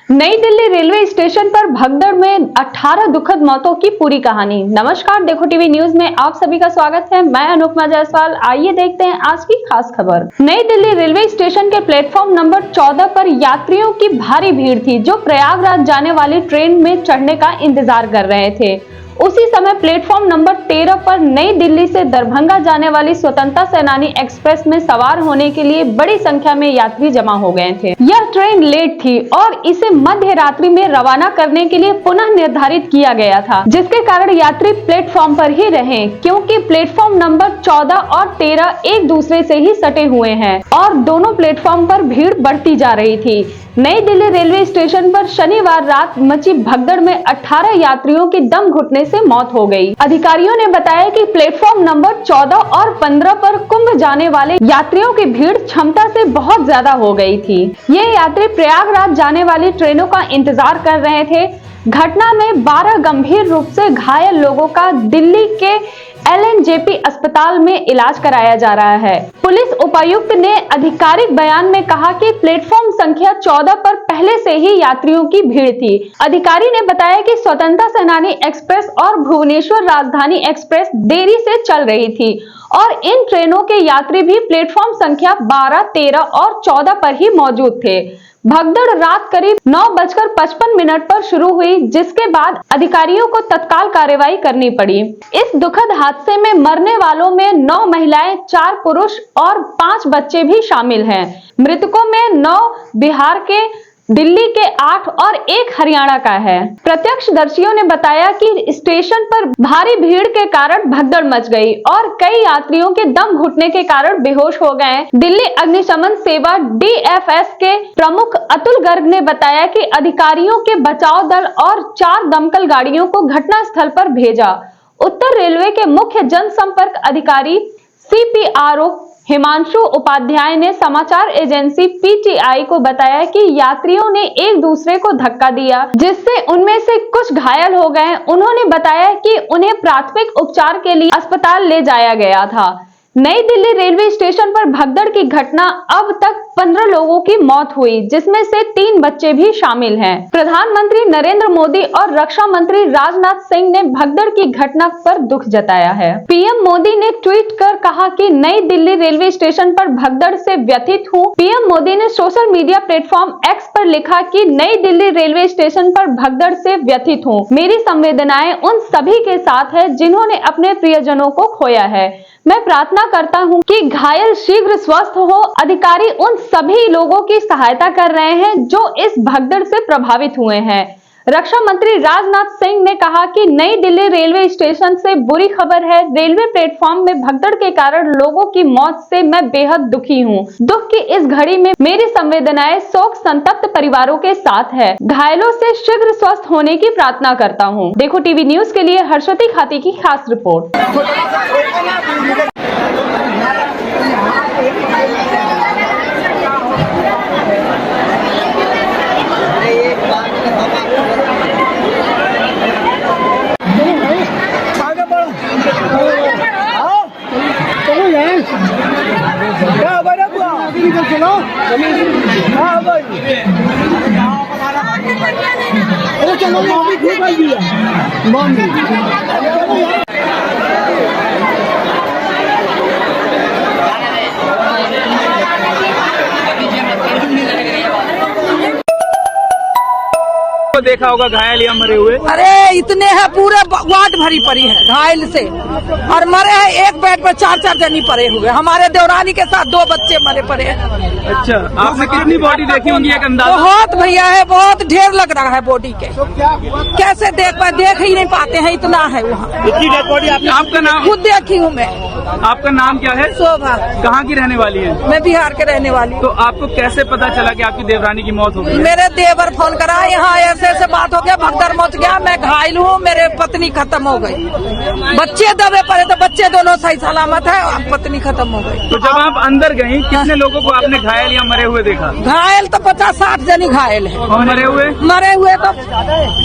नई Delhi railway station पर भगदड़ में 18 दुखद मौतों की पूरी कहानी। नमस्कार, देखो टीवी न्यूज में आप सभी का स्वागत है। मैं अनुपमा जायसवाल। आइए देखते हैं आज की खास खबर। नई दिल्ली रेलवे स्टेशन के प्लेटफॉर्म नंबर 14 पर यात्रियों की भारी भीड़ थी जो प्रयागराज जाने वाली ट्रेन में चढ़ने का इंतजार कर रहे थे। उसी समय प्लेटफॉर्म नंबर 13 पर नई दिल्ली से दरभंगा जाने वाली स्वतंत्रता सेनानी एक्सप्रेस में सवार होने के लिए बड़ी संख्या में यात्री जमा हो गए थे। यह ट्रेन लेट थी और इसे मध्य रात्रि में रवाना करने के लिए पुनः निर्धारित किया गया था, जिसके कारण यात्री प्लेटफॉर्म पर ही रहे, क्योंकि प्लेटफॉर्म नंबर 14 और 13 एक दूसरे से ही सटे हुए हैं और दोनों प्लेटफॉर्म पर भीड़ बढ़ती जा रही थी। नई दिल्ली रेलवे स्टेशन पर शनिवार रात मची भगदड़ में 18 यात्रियों की दम घुटने से मौत हो गई। अधिकारियों ने बताया कि प्लेटफॉर्म नंबर 14 और 15 पर कुंभ जाने वाले यात्रियों की भीड़ क्षमता से बहुत ज्यादा हो गई थी। ये यात्री प्रयागराज जाने वाली ट्रेनों का इंतजार कर रहे थे। घटना में 12 गंभीर रूप से घायल लोगों का दिल्ली के LNJP अस्पताल में इलाज कराया जा रहा है। पुलिस उपायुक्त ने आधिकारिक बयान में कहा कि प्लेटफॉर्म संख्या 14 पर पहले से ही यात्रियों की भीड़ थी। अधिकारी ने बताया कि स्वतंत्रता सेनानी एक्सप्रेस और भुवनेश्वर राजधानी एक्सप्रेस देरी से चल रही थी और इन ट्रेनों के यात्री भी प्लेटफॉर्म संख्या 12, 13 और 14 पर ही मौजूद थे। भगदड़ रात करीब 9:55 पर शुरू हुई, जिसके बाद अधिकारियों को तत्काल कार्रवाई करनी पड़ी। इस दुखद हादसे में मरने वालों में 9 महिलाएं, 4 पुरुष और 5 बच्चे भी शामिल हैं। मृतकों में 9 बिहार के, दिल्ली के 8 और 1 हरियाणा का है। प्रत्यक्षदर्शियों ने बताया कि स्टेशन पर भारी भीड़ के कारण भगदड़ मच गई और कई यात्रियों के दम घुटने के कारण बेहोश हो गए। दिल्ली अग्निशमन सेवा DFS के प्रमुख अतुल गर्ग ने बताया कि अधिकारियों के बचाव दल और 4 दमकल गाड़ियों को घटनास्थल पर भेजा। उत्तर रेलवे के मुख्य जनसंपर्क अधिकारी CPRO हिमांशु उपाध्याय ने समाचार एजेंसी PTI को बताया कि यात्रियों ने एक दूसरे को धक्का दिया, जिससे उनमें से कुछ घायल हो गए। उन्होंने बताया कि उन्हें प्राथमिक उपचार के लिए अस्पताल ले जाया गया था। नई दिल्ली रेलवे स्टेशन पर भगदड़ की घटना अब तक 15 लोगों की मौत हुई, जिसमें से 3 बच्चे भी शामिल हैं। प्रधानमंत्री नरेंद्र मोदी और रक्षा मंत्री राजनाथ सिंह ने भगदड़ की घटना पर दुख जताया है। PM मोदी ने ट्वीट कर कहा कि नई दिल्ली रेलवे स्टेशन पर भगदड़ से व्यथित हूँ। PM मोदी ने सोशल मीडिया प्लेटफॉर्म X पर लिखा कि नई दिल्ली रेलवे स्टेशन पर भगदड़ से व्यथित हूँ। मेरी संवेदनाएं उन सभी के साथ है जिन्होंने अपने प्रियजनों को खोया है। मैं प्रार्थना करता हूं कि घायल शीघ्र स्वस्थ हो। अधिकारी उन सभी लोगों की सहायता कर रहे हैं जो इस भगदड़ से प्रभावित हुए हैं। रक्षा मंत्री राजनाथ सिंह ने कहा कि नई दिल्ली रेलवे स्टेशन से बुरी खबर है। रेलवे प्लेटफॉर्म में भगदड़ के कारण लोगों की मौत से मैं बेहद दुखी हूँ। दुख की इस घड़ी में मेरी संवेदनाएं शोक संतप्त परिवारों के साथ है। घायलों से शीघ्र स्वस्थ होने की प्रार्थना करता हूँ। देखो टीवी न्यूज के लिए हर्षवती खाती की खास रिपोर्ट। देखा होगा घायल या मरे हुए। अरे इतने हैं, पूरे वार्ड भरी पड़ी है घायल से, और मरे हैं एक बेड पर 4-4 जनी पड़े हुए। हमारे देवरानी के साथ 2 बच्चे मरे पड़े हैं। अच्छा, आपने कितनी बॉडी देखी होंगी एक अंदाजा? बहुत भैया है, बहुत ढेर लग रहा है बॉडी के। कैसे देख ही नहीं पाते हैं, इतना है वहाँ। आपका नाम? खुद देखी हूँ मैं। आपका नाम क्या है? शोभा। कहाँ की रहने वाली है? मैं बिहार के रहने वाली हूँ। तो आपको कैसे पता चला कि आपकी देवरानी की मौत हो गई? मेरे देवर फोन करा, यहाँ ऐसे बात हो गया, भगदड़ मच गया, मैं घायल हूँ, मेरे पत्नी खत्म हो गई। बच्चे दबे पड़े तो बच्चे दोनों सही सलामत है, पत्नी खत्म हो गई। तो जब आप अंदर गयी, कितने लोगों को आपने घायल या मरे हुए देखा? घायल तो 50-60 जनी घायल है। और मरे हुए तो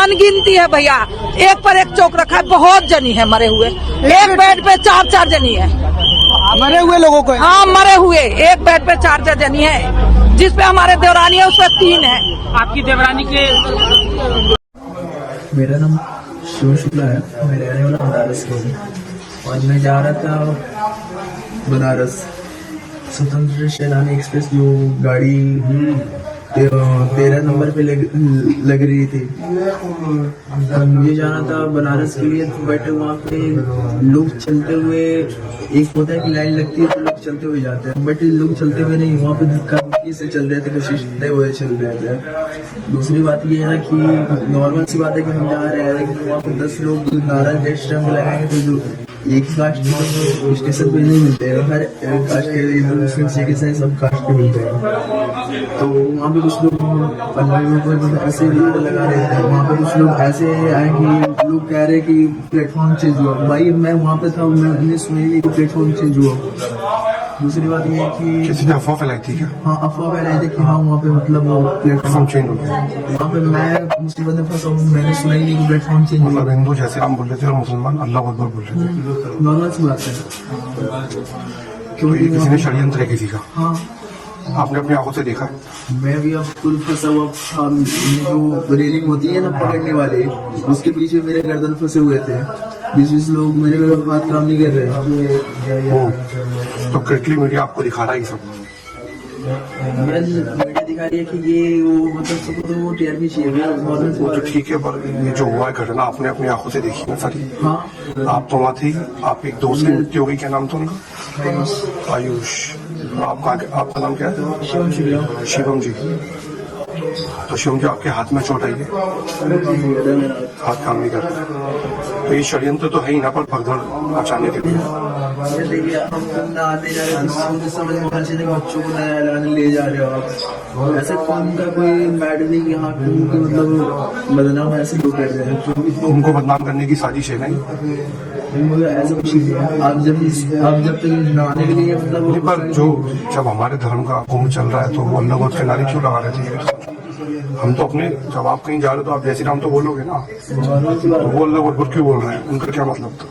अनगिनती है भैया, एक पर एक चौक रखा है, बहुत जनी है मरे हुए। एक बेड पे 4-4 जनी है मरे हुए लोगों को। हाँ, मरे हुए एक बेड पे 4-4 जनी है। जिस पे हमारे देवरानी है उस पे 3 है। आपकी देवरानी के मेरा नाम शिव शुक्ला है, मैं रहने वाला बनारस से हूँ और मैं जा रहा था बनारस स्वतंत्र सेनानी एक्सप्रेस जो गाड़ी 13 नंबर पे लग रही थी। मुझे जाना था बनारस के लिए, तो बट वहाँ पे लोग चलते हुए, एक होता है कि लाइन लगती है तो लोग चलते हुए जाते हैं, बट लोग चलते हुए नहीं, वहाँ पे धक्का मुक्की से चल रहे थे, कोशिश नहीं हुए चल रहे थे। दूसरी बात ये है ना कि नॉर्मल सी बात है कि हम जा रहे हैं, लेकिन वहाँ पे 10 लोग नाराज स्टैम्प लगाएंगे तो जो एक कास्ट स्टेशन पे नहीं मिलते हैं, हर कास्ट के हिंदू मुस्लिम सिख ईसाई सब कास्ट के मिलते हैं। तो वहाँ पे कुछ लोग पंजाबियों को ऐसे लगा रहे थे, वहाँ पे कुछ लोग ऐसे आए कि लोग कह रहे कि प्लेटफॉर्म चेंज हुआ। भाई मैं वहाँ पे था, मैंने सुना ही नहीं कि प्लेटफॉर्म चेंज हुआ। दूसरी बात यह है कि किसी ने अफवाह फैलाई थी क्या? हाँ, अफवाह फैलाई थी कि हाँ वहाँ पे मतलब प्लेटफॉर्म चेंज हो गया। वहाँ पे मैं मुसीबत में फंसा हूँ, मैंने सुना ही नहीं कि प्लेटफॉर्म चेंज हुआ। मतलब हिंदू जैसे हम बोल रहे थे और मुसलमान अल्लाह अकबर बोल रहे थे। नॉर्मल सी बात है, तो ये किसी ने षड्यंत्र किसी का, हाँ आपने अपनी आंखों से देखा? मैं भी अब खुद फंसा हुआ था। जो रेलिंग होती है ना पकड़ने वाले, उसके पीछे मेरे गर्दन फंसे हुए थे। 20 लोग मेरे हाथ काम नहीं कर रहे। तो क्रिकली मीडिया आपको दिखा रहा है ये सब? मीडिया दिखा रही है कि ये वो मतलब सबको तो वो टीआरपी चाहिए। वो तो ठीक है, पर ये जो हुआ है घटना आपने अपनी आंखों से देखी ना सारी? हाँ, आप तो वहाँ थी, आप एक दोस्त की मृत्यु हो गई, क्या नाम था उनका? आयुष। आपका नाम क्या है? शिवम शुक्ला। शिवम जी। तो शिवम जी आपके हाथ में चोट आई है, हाथ काम नहीं कर रहा, तो ये षड्यंत्र तो है ही ना, पर भगदड़ मचाने के लिए। देखिए हम ना आते जा रहे थे, समझ में बच्चे ने बच्चों को नया लाने ले जा रहे हो आप। ऐसे कौन का कोई मैटर नहीं कि हाँ क्योंकि मतलब बदनाम ऐसे लोग कर रहे हैं, उनको बदनाम करने की साजिश है नहीं? ऐसा कुछ नहीं है। आप जब तक नहाने के लिए मतलब नहीं, पर जो जब हमारे धर्म का कुंभ चल रहा है तो वो अल्लाह के किनारे क्यों लगा रहे थे? हम तो अपने, जब आप कहीं जा रहे हो तो आप जैसे नाम तो बोलोगे ना, तो वो अल्लाह अकबर क्यों बोल रहे हैं? उनका क्या मतलब था?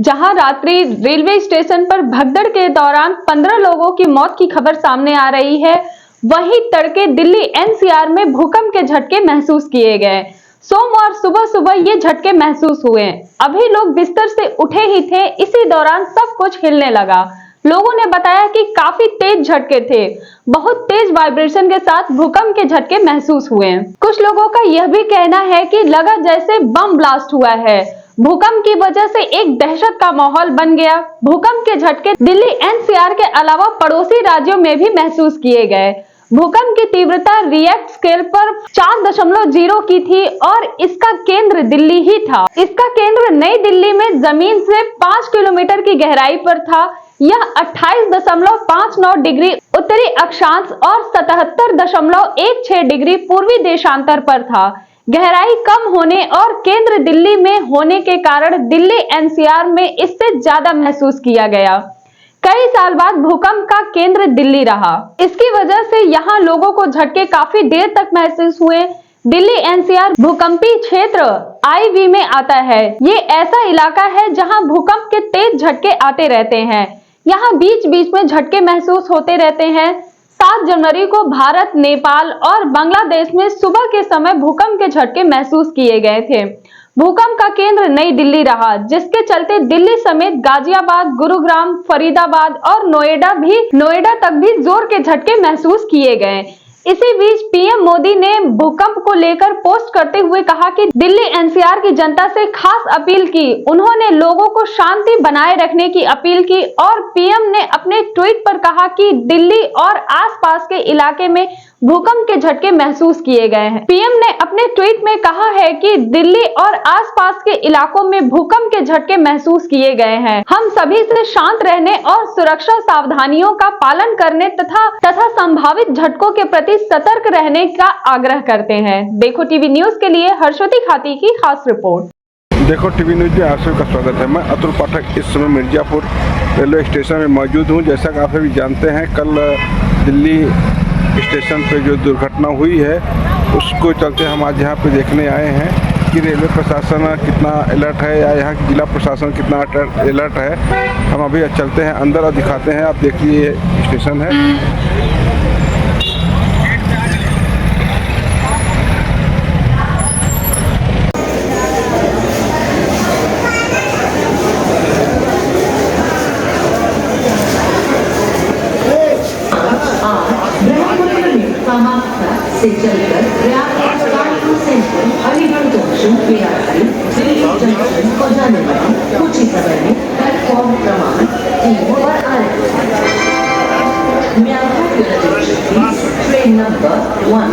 जहां रात्रि रेलवे स्टेशन पर भगदड़ के दौरान 15 लोगों की मौत की खबर सामने आ रही है, वहीं तड़के दिल्ली एनसीआर में भूकंप के झटके महसूस किए गए। सोमवार सुबह सुबह ये झटके महसूस हुए। अभी लोग बिस्तर से उठे ही थे, इसी दौरान सब कुछ हिलने लगा। लोगों ने बताया कि काफी तेज झटके थे, बहुत तेज वाइब्रेशन के साथ भूकंप के झटके महसूस हुए। कुछ लोगों का यह भी कहना है कि लगा जैसे बम ब्लास्ट हुआ है। भूकंप की वजह से एक दहशत का माहौल बन गया। भूकंप के झटके दिल्ली एनसीआर के अलावा पड़ोसी राज्यों में भी महसूस किए गए। भूकंप की तीव्रता रिएक्टर स्केल पर 4.0 की थी और इसका केंद्र दिल्ली ही था। इसका केंद्र नई दिल्ली में जमीन से 5 किलोमीटर की गहराई पर था। यह 28.59 डिग्री उत्तरी अक्षांश और 77.16 डिग्री पूर्वी देशांतर पर था। गहराई कम होने और केंद्र दिल्ली में होने के कारण दिल्ली एनसीआर में इससे ज्यादा महसूस किया गया। कई साल बाद भूकंप का केंद्र दिल्ली रहा, इसकी वजह से यहाँ लोगों को झटके काफी देर तक महसूस हुए। दिल्ली एनसीआर भूकंपी क्षेत्र आईवी में आता है। ये ऐसा इलाका है जहाँ भूकंप के तेज झटके आते रहते हैं। यहाँ बीच बीच में झटके महसूस होते रहते हैं। 7 जनवरी को भारत, नेपाल और बांग्लादेश में सुबह के समय भूकंप के झटके महसूस किए गए थे। भूकंप का केंद्र नई दिल्ली रहा, जिसके चलते दिल्ली समेत गाजियाबाद, गुरुग्राम, फरीदाबाद और नोएडा तक भी जोर के झटके महसूस किए गए। इसी बीच पीएम मोदी ने भूकंप को लेकर पोस्ट करते हुए कहा कि दिल्ली एनसीआर की जनता से खास अपील की। उन्होंने लोगों को शांति बनाए रखने की अपील की और पीएम ने अपने ट्वीट पर कहा कि दिल्ली और आसपास के इलाके में भूकंप के झटके महसूस किए गए हैं। पीएम ने अपने ट्वीट में कहा है कि दिल्ली और आसपास के इलाकों में भूकंप के झटके महसूस किए गए हैं। हम सभी से शांत रहने और सुरक्षा सावधानियों का पालन करने तथा संभावित झटकों के प्रति सतर्क रहने का आग्रह करते हैं। देखो टीवी न्यूज के लिए हर्षवती खाती की खास रिपोर्ट। देखो टीवी न्यूज में आप सबका स्वागत है। मैं अतुल पाठक इस समय मिर्जापुर रेलवे स्टेशन में मौजूद हूँ। जैसा कि आप सभी जानते हैं, कल दिल्ली स्टेशन पे जो दुर्घटना हुई है उसको चलते हम आज यहाँ पे देखने आए हैं। कि रेलवे प्रशासन कितना अलर्ट है या यहाँ की जिला प्रशासन कितना अलर्ट है। हम अभी चलते हैं अंदर और दिखाते हैं। आप देखिए ये स्टेशन है। से चलकर Prayagraj Kanpur central Aligarh junction PRC Delhi junction को जाने वाली कुछ ही समय में प्लेटफॉर्म क्रमांक 3 पर आ रही है। ट्रेन नंबर 1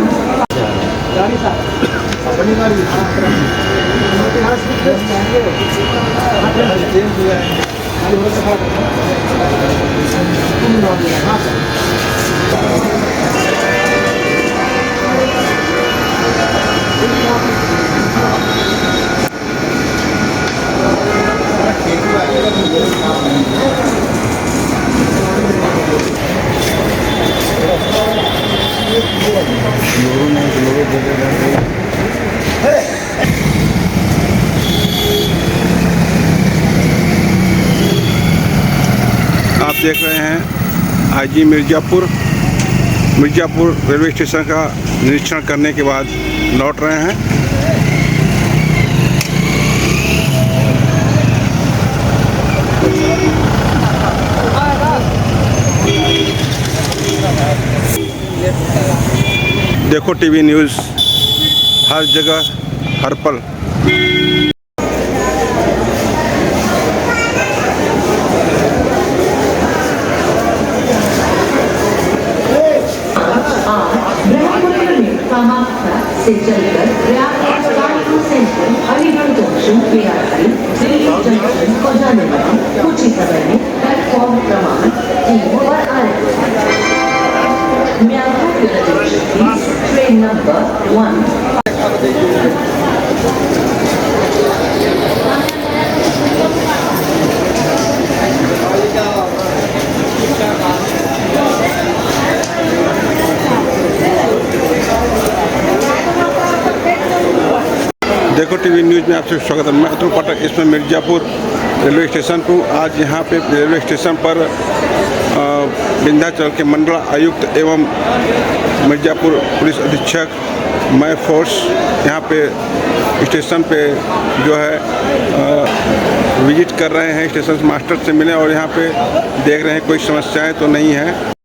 आप देख रहे हैं आईजी मिर्ज़ापुर रेलवे स्टेशन का निरीक्षण करने के बाद लौट रहे हैं। देखो टीवी न्यूज़, हर जगह हर पल। से चलकर Prayagraj Kanpur central Aligarh junction PRC Delhi junction को जाने वाली कुछ ही समय में प्लेटफॉर्म क्रमांक 3 पर आ रही है। ट्रेन नंबर 1 देखो टीवी न्यूज़ में आपसे स्वागत है। मैं अतुल पाठक इसमें मिर्ज़ापुर रेलवे स्टेशन पर। आज यहाँ पे रेलवे स्टेशन पर विंध्याचल के मंडल आयुक्त एवं मिर्ज़ापुर पुलिस अधीक्षक मय फोर्स यहाँ पे स्टेशन पे जो है विजिट कर रहे हैं। स्टेशन मास्टर से मिले और यहाँ पे देख रहे हैं कोई समस्याएं तो नहीं है।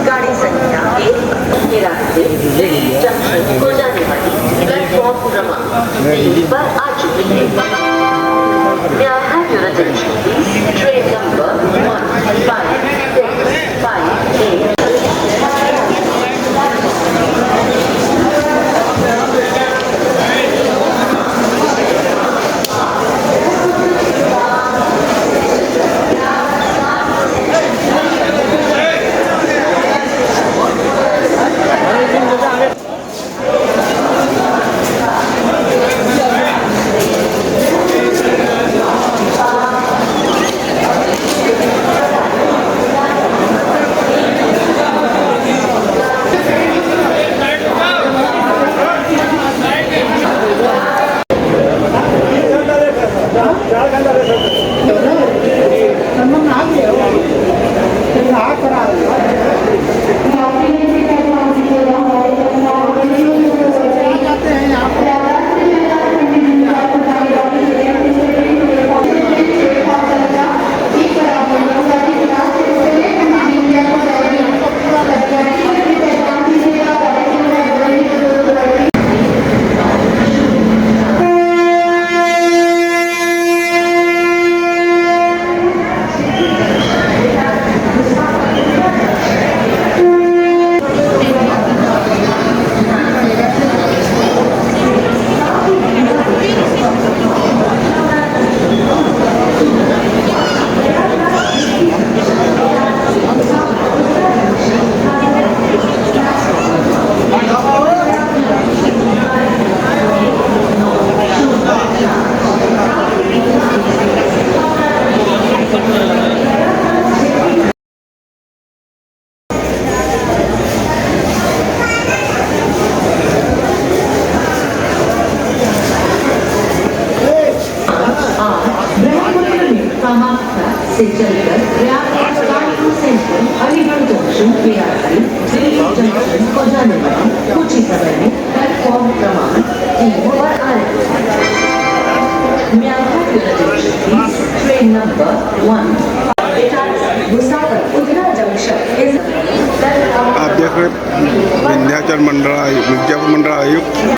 गाड़ी संख्या 1 रास्ते दिल्ली जंक्शन को जाने वाली प्लेटफॉर्म क्रमांक 3 पर आ चुकी है। ट्रेन नंबर 15658 आप से चलकर Prayagraj central Aligarh junction PRC Delhi junction को जाने वाली कुछ ही समय में प्लेटफॉर्म क्रमांक 3 पर आ रही है। ट्रेन नंबर 1 आप देख रहे हैं विंध्याचल मंडल मिर्जापुर मंडल आयुक्त